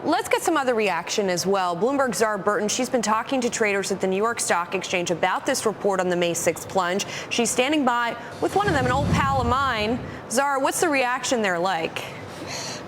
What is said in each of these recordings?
Let's get some other reaction as well. Bloomberg's Zahra Burton, she's been talking to traders at the New York Stock Exchange about this report on the May 6th plunge. She's standing by with one of them, an old pal of mine. Zahra, what's the reaction there like?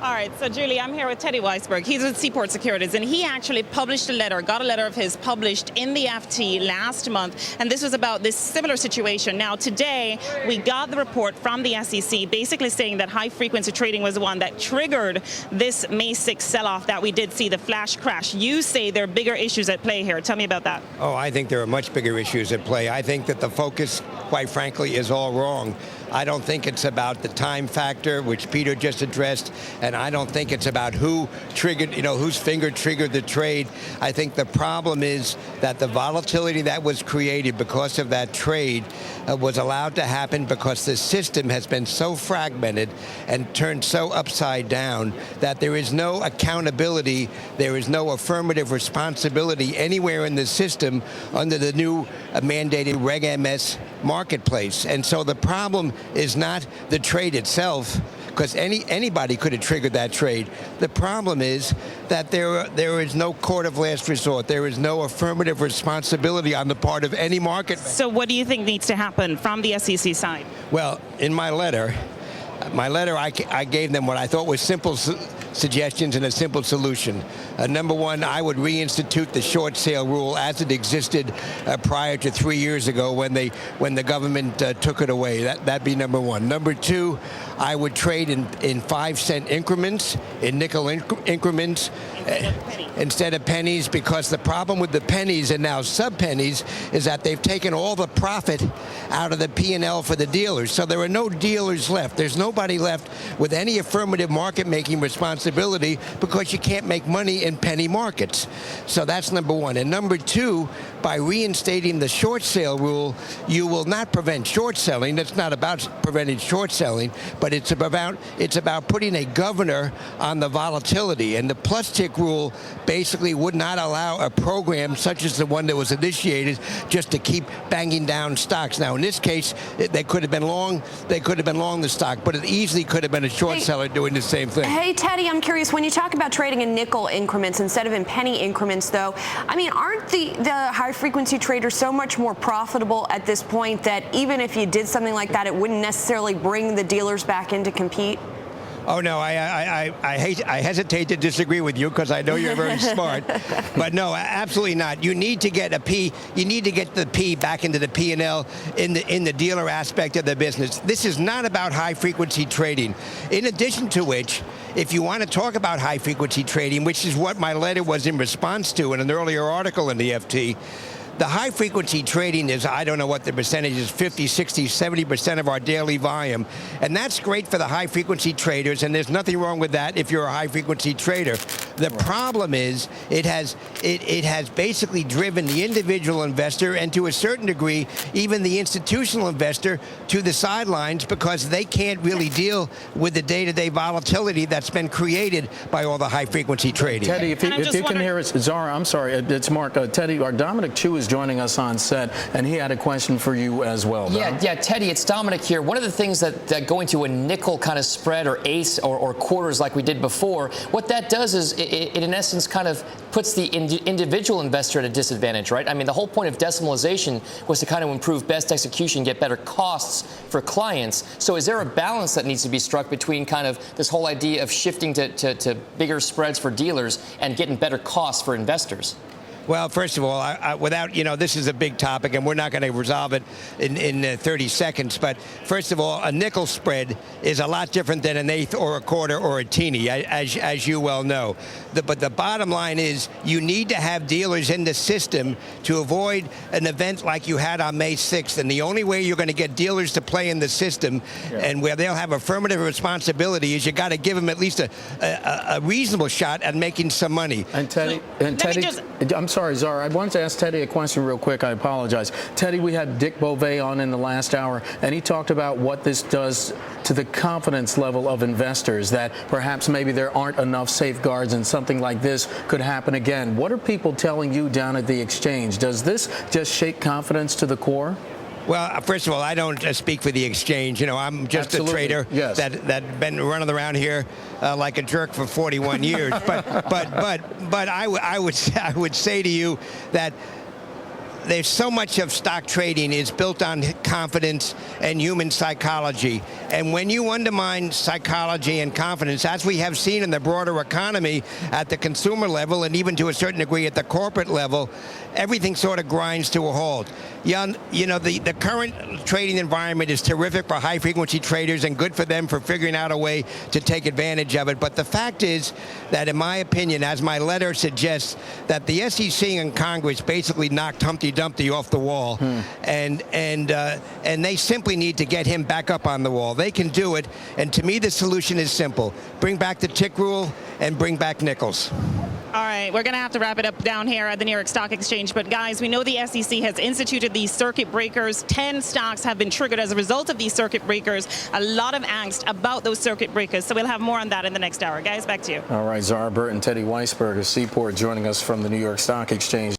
All right, so Julie, I'm here with Teddy Weisberg. He's with Seaport Securities, and he actually published a letter, got a letter of his published in the FT last month, and this was about this similar situation. Now, today, we got the report from the SEC basically saying that high-frequency trading was the one that triggered this May 6th sell-off that we did see, the flash crash. You say there are bigger issues at play here. Tell me about that. Oh, I think there are much bigger issues at play. I think that the focus, quite frankly, is all wrong. I don't think it's about the time factor, which Peter just addressed, and I don't think it's about who triggered, whose finger triggered the trade. I think the problem is that the volatility that was created because of that trade was allowed to happen because the system has been so fragmented and turned so upside down that there is no accountability, there is no affirmative responsibility anywhere in the system under the new mandated Reg MS marketplace. And so the problem is not the trade itself, because anybody could have triggered that trade. The problem is that there is no court of last resort. There is no affirmative responsibility on the part of any market. So what do you think needs to happen from the SEC side? Well, in my letter, I gave them what I thought was simple suggestions and a simple solution. Number one, I would reinstitute the short sale rule as it existed prior to 3 years ago when the government took it away. That'd be number one. Number two, I would trade in 5-cent increments, in nickel increments, instead of pennies, because the problem with the pennies and now sub-pennies is that they've taken all the profit out of the P&L for the dealers. So there are no dealers left. There's nobody left with any affirmative market-making responsibility because you can't make money in penny markets. So that's number one. And number two, by reinstating the short sale rule, you will not prevent short selling. It's not about preventing short selling, but it's about putting a governor on the volatility. And the plus tick rule basically would not allow a program such as the one that was initiated just to keep banging down stocks. Now, in this case, they could have been long. They could have been long the stock, but it easily could have been a short seller doing the same thing. Hey, Teddy, I'm curious, when you talk about trading in nickel increments instead of in penny increments, though, I mean, aren't the high-frequency traders so much more profitable at this point that even if you did something like that, it wouldn't necessarily bring the dealers back in to compete? Oh, no, I hesitate to disagree with you because I know you're very smart. But no, absolutely not. You need to get the P back into the P&L in the dealer aspect of the business. This is not about high-frequency trading. In addition to which, if you want to talk about high-frequency trading, which is what my letter was in response to in an earlier article in the FT, the high-frequency trading is, I don't know what the percentage is, 50, 60, 70% of our daily volume. And that's great for the high-frequency traders, and there's nothing wrong with that if you're a high-frequency trader. The problem is it has basically driven the individual investor and, to a certain degree, even the institutional investor to the sidelines because they can't really deal with the day-to-day volatility that's been created by all the high-frequency trading. Teddy, if you can hear us, Zahra, I'm sorry, it's Mark. Teddy, our Dominic Chu is joining us on set, and he had a question for you as well. Yeah, Teddy, it's Dominic here. One of the things that going to a nickel kind of spread or ace or quarters like we did before, what that does is it in essence kind of puts the individual investor at a disadvantage, right? I mean, the whole point of decimalization was to kind of improve best execution, get better costs for clients. So is there a balance that needs to be struck between kind of this whole idea of shifting to bigger spreads for dealers and getting better costs for investors? Well, first of all, this is a big topic, and we're not going to resolve it in 30 seconds. But first of all, a nickel spread is a lot different than an eighth or a quarter or a teeny, as you well know. But the bottom line is you need to have dealers in the system to avoid an event like you had on May 6th. And the only way you're going to get dealers to play in the system and where they'll have affirmative responsibility is you got to give them at least a reasonable shot at making some money. And Teddy, I'm sorry, Zahra. I wanted to ask Teddy a question real quick. I apologize. Teddy, we had Dick Beauvais on in the last hour, and he talked about what this does to the confidence level of investors, that perhaps maybe there aren't enough safeguards and something like this could happen again. What are people telling you down at the exchange? Does this just shake confidence to the core? Well, first of all, I don't speak for the exchange. You know, I'm just a trader that been running around here like a jerk for 41 years. But I would say to you that there's so much of stock trading is built on confidence and human psychology. And when you undermine psychology and confidence, as we have seen in the broader economy at the consumer level and even to a certain degree at the corporate level, everything sort of grinds to a halt. You know, the current trading environment is terrific for high-frequency traders and good for them for figuring out a way to take advantage of it. But the fact is that, in my opinion, as my letter suggests, that the SEC and Congress basically knocked Humpty Dumpty off the wall, and they simply need to get him back up on the wall. They can do it, and to me the solution is simple. Bring back the tick rule and bring back nickels. All right, we're going to have to wrap it up down here at the New York Stock Exchange. But guys, we know the SEC has instituted these circuit breakers. 10 stocks have been triggered as a result of these circuit breakers. A lot of angst about those circuit breakers. So we'll have more on that in the next hour. Guys, back to you. All right, Zahra, Burton, Teddy Weisberg of Seaport joining us from the New York Stock Exchange.